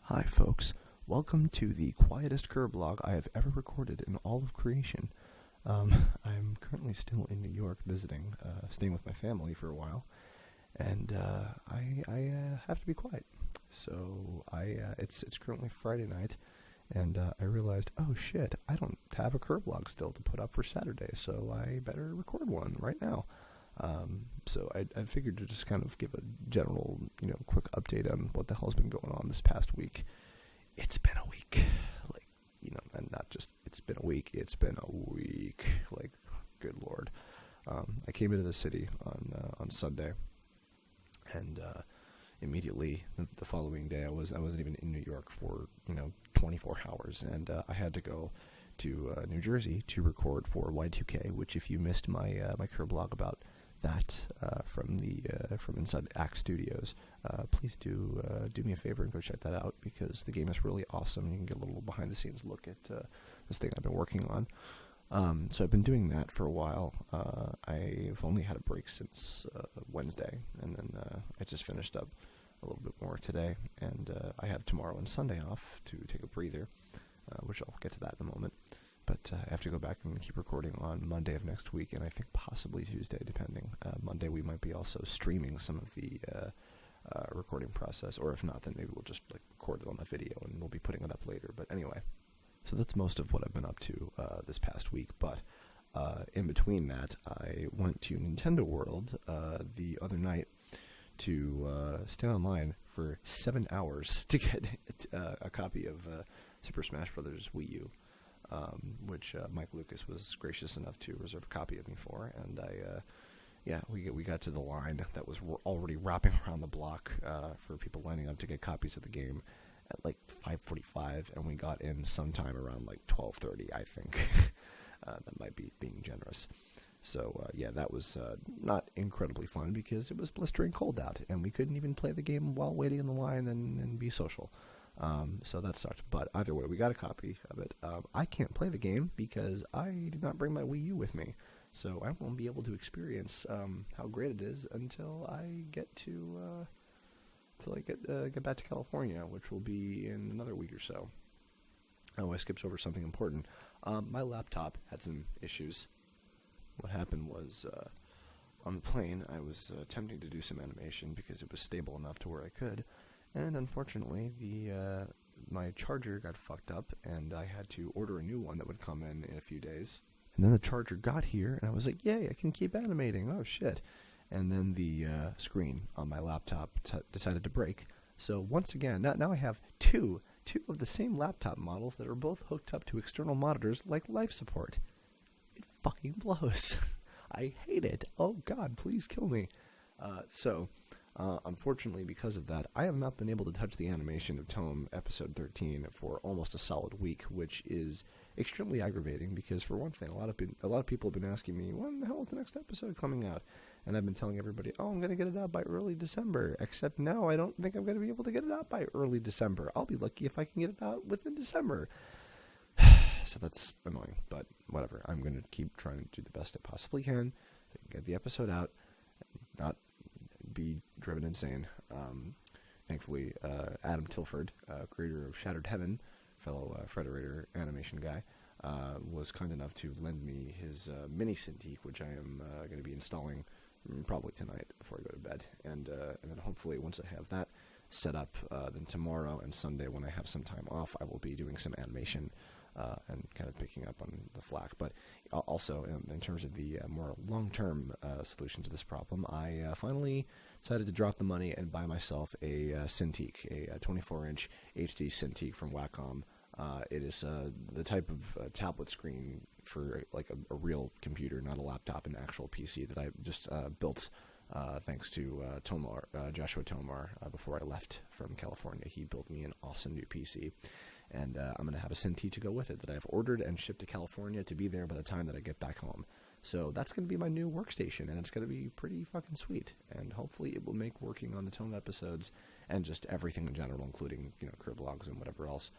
Hi folks, welcome to the quietest Kirblog I have ever recorded in all of creation. I'm currently still in New York visiting, staying with my family for a while, and I have to be quiet. So it's currently Friday night, and I realized, oh shit, I don't have a Kirblog still to put up for Saturday, so I better record one right now. So I figured to just kind of give a general, quick update on what the hell's been going on this past week. It's been a week, and not just it's been a week, it's been a week, good lord. I came into the city on Sunday, and immediately the following day I wasn't even in New York for 24 hours, and I had to go to New Jersey to record for Y2K, which if you missed my Kirblog about that from inside Axe Studios, please do me a favor and go check that out, because the game is really awesome. You can get a little behind the scenes look at this thing I've been working on. So I've been doing that for a while. I've only had a break since Wednesday, and then I just finished up a little bit more today, and I have tomorrow and Sunday off to take a breather, which I'll get to that in a moment. But I have to go back and keep recording on Monday of next week, and I think possibly Tuesday, depending. Monday we might be also streaming some of the recording process, or if not, then maybe we'll just record it on the video and we'll be putting it up later. But anyway, so that's most of what I've been up to this past week. But in between that, I went to Nintendo World the other night to stand online for 7 hours to get a copy of Super Smash Bros. Wii U. Which Mike Lucas was gracious enough to reserve a copy of me for, and we got to the line that was already wrapping around the block for people lining up to get copies of the game at 5:45, and we got in sometime around 12:30, I think. That might be being generous. So that was not incredibly fun because it was blistering cold out, and we couldn't even play the game while waiting in the line and be social. So that sucked, but either way, we got a copy of it. I can't play the game because I did not bring my Wii U with me, so I won't be able to experience how great it is until I get get back to California, which will be in another week or so. Oh, I skipped over something important. My laptop had some issues. What happened was, on the plane, I was attempting to do some animation because it was stable enough to where I could. And unfortunately, my charger got fucked up, and I had to order a new one that would come in a few days. And then the charger got here, and I was like, yay, I can keep animating. Oh, shit. And then the screen on my laptop decided to break. So once again, now I have two of the same laptop models that are both hooked up to external monitors like life support. It fucking blows. I hate it. Oh, God, please kill me. Unfortunately, because of that, I have not been able to touch the animation of Tome Episode 13 for almost a solid week, which is extremely aggravating because, for one thing, a lot of people have been asking me, when the hell is the next episode coming out? And I've been telling everybody, I'm going to get it out by early December, except now I don't think I'm going to be able to get it out by early December. I'll be lucky if I can get it out within December. So that's annoying, but whatever. I'm going to keep trying to do the best I possibly can to get the episode out, not be driven insane. Thankfully, Adam Tilford, creator of Shattered Heaven, fellow Frederator animation guy, was kind enough to lend me his mini Cintiq, which I am going to be installing probably tonight before I go to bed. And then hopefully once I have that set up, then tomorrow and Sunday when I have some time off, I will be doing some animation and kind of picking up on the flack. But also, in terms of the more long-term solution to this problem, I finally decided to drop the money and buy myself a Cintiq, a 24-inch HD Cintiq from Wacom. It is the type of tablet screen for a real computer, not a laptop, an actual PC that I just built thanks to Joshua Tomar, before I left from California. He built me an awesome new PC. And I'm going to have a Cintiq to go with it that I've ordered and shipped to California to be there by the time that I get back home. So that's going to be my new workstation, and it's going to be pretty fucking sweet. And hopefully it will make working on the Tome episodes and just everything in general, including Kirblogs and whatever else,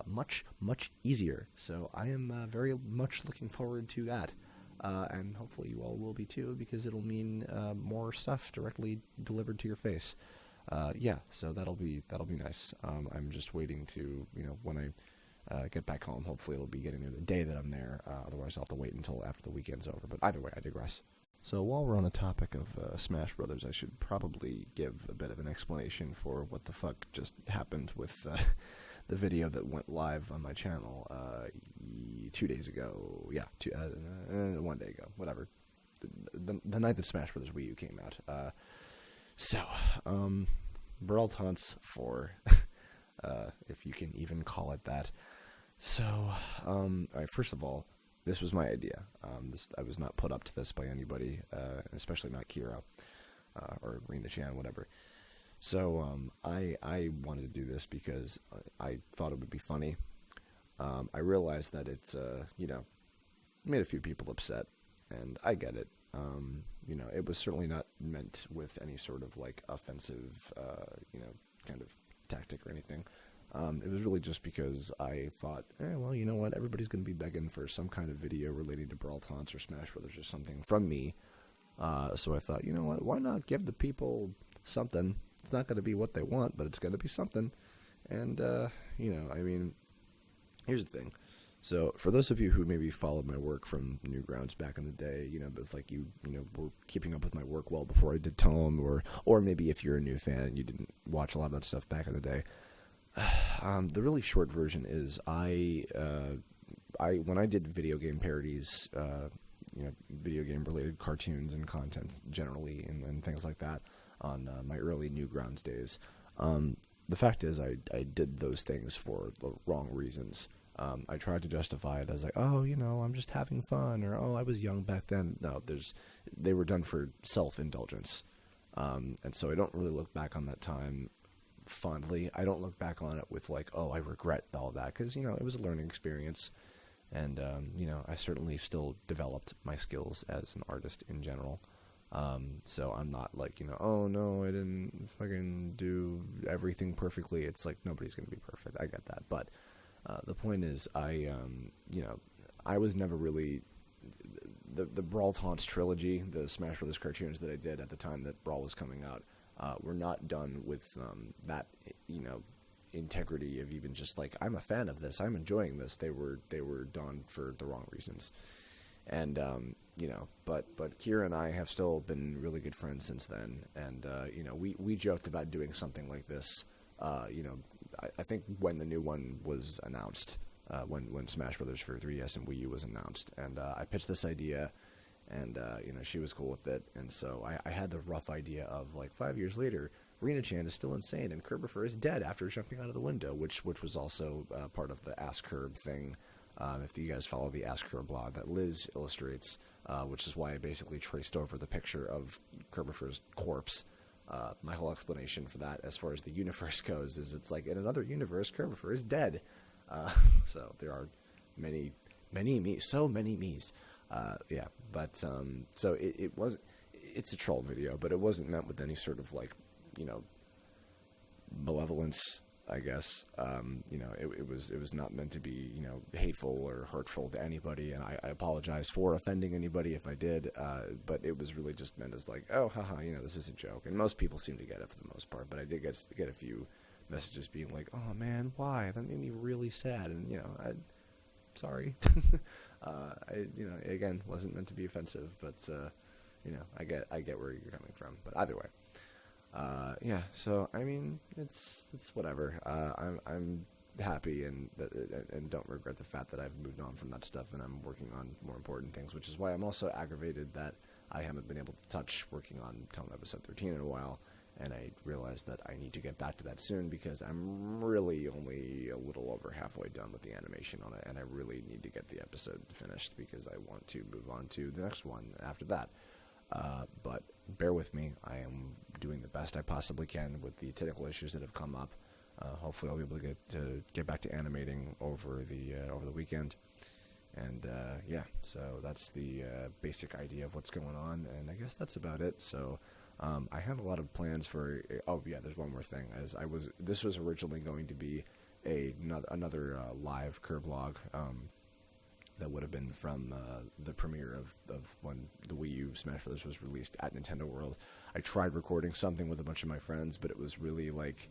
much, much easier. So I am very much looking forward to that. And hopefully you all will be too, because it'll mean more stuff directly delivered to your face. yeah, so that'll be nice. I'm just waiting to, when I get back home, hopefully it'll be getting there the day that I'm there. Otherwise, I'll have to wait until after the weekend's over. But either way, I digress. So while we're on the topic of Smash Brothers, I should probably give a bit of an explanation for what the fuck just happened with the video that went live on my channel 2 days ago. Yeah, 1 day ago, whatever. The night that Smash Brothers Wii U came out. So, Brawl Taunts 4, if you can even call it that. So, all right, first of all, this was my idea. I was not put up to this by anybody, especially not Kira or Rina-chan, whatever. So I wanted to do this because I thought it would be funny. I realized that it's made a few people upset, and I get it. It was certainly not meant with any sort of like offensive, kind of tactic or anything. It was really just because I thought, well, you know what? Everybody's going to be begging for some kind of video relating to Brawl Taunts or Smash Brothers or something from me. So I thought, you know what? Why not give the people something? It's not going to be what they want, but it's going to be something. And, here's the thing. So for those of you who maybe followed my work from Newgrounds back in the day, but like were keeping up with my work well before I did Tome, or maybe if you're a new fan and you didn't watch a lot of that stuff back in the day, the really short version is I when I did video game parodies, video game related cartoons and content generally and things like that on my early Newgrounds days, the fact is I did those things for the wrong reasons. I tried to justify it as like, oh, I'm just having fun, or oh, I was young back then. No, they were done for self-indulgence, and so I don't really look back on that time fondly. I don't look back on it with like, oh, I regret all that, because it was a learning experience, and I certainly still developed my skills as an artist in general. So I'm not like, oh no, I didn't fucking do everything perfectly. It's like nobody's gonna be perfect. I get that, but the point is, I was never really the Brawl Taunts trilogy, the Smash Brothers cartoons that I did at the time that Brawl was coming out, were not done with that integrity of even just like, I'm a fan of this, I'm enjoying this. They were done for the wrong reasons, and but Kira and I have still been really good friends since then, and we joked about doing something like this. I think when the new one was announced, when Smash Brothers for 3DS and Wii U was announced, and I pitched this idea, and she was cool with it, and so I had the rough idea of like 5 years later, Rina-chan is still insane, and Kirblog is dead after jumping out of the window, which was also part of the Ask Kirb thing. If you guys follow the Ask Kirb blog that Liz illustrates, which is why I basically traced over the picture of Kirblog's corpse. My whole explanation for that, as far as the universe goes, is it's like in another universe, Kirblog is dead. So there are many me's, so many me's. Yeah, but so it's a troll video, but it wasn't meant with any sort of like, malevolence, I guess. It was not meant to be, hateful or hurtful to anybody, and I apologize for offending anybody if I did, but it was really just meant as like, oh, haha, this is a joke, and most people seem to get it for the most part, but I did get a few messages being like, oh man, why? That made me really sad, and, sorry. Again, wasn't meant to be offensive, but, I get where you're coming from, but either way. Yeah, so I mean, it's whatever. I'm happy and don't regret the fact that I've moved on from that stuff, and I'm working on more important things, which is why I'm also aggravated that I haven't been able to touch working on Tome Episode 13 in a while, and I realize that I need to get back to that soon, because I'm really only a little over halfway done with the animation on it, and I really need to get the episode finished, because I want to move on to the next one after that. But bear with me. I am doing the best I possibly can with the technical issues that have come up. Hopefully I'll be able to get back to animating over the weekend. And yeah, so that's the basic idea of what's going on, and I guess that's about it. So I have a lot of plans for. Oh yeah, there's one more thing. This was originally going to be another live Kirblog. that would have been from the premiere of when the Wii U Smash Bros. Was released at Nintendo World. I tried recording something with a bunch of my friends, but it was really, like,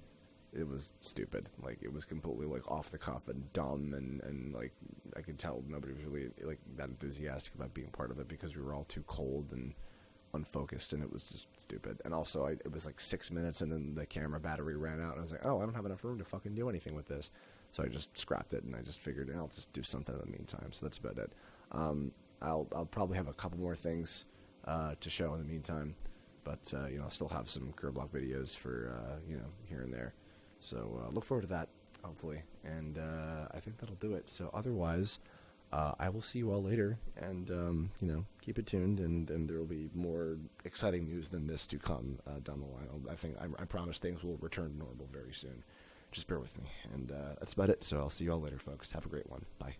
it was stupid. Like, it was completely, like, off the cuff and dumb, and like, I could tell nobody was really, like, that enthusiastic about being part of it because we were all too cold and unfocused, and it was just stupid. And also, it was like 6 minutes, and then the camera battery ran out, and I was like, oh, I don't have enough room to fucking do anything with this. So I just scrapped it, and I just figured I'll just do something in the meantime. So that's about it. I'll probably have a couple more things to show in the meantime, but I'll still have some Kirblog videos for here and there. So look forward to that, hopefully, and I think that'll do it. So otherwise, I will see you all later, and keep it tuned, and there will be more exciting news than this to come down the line. I promise things will return to normal very soon. Just bear with me, and that's about it. So I'll see you all later, folks. Have a great one. Bye.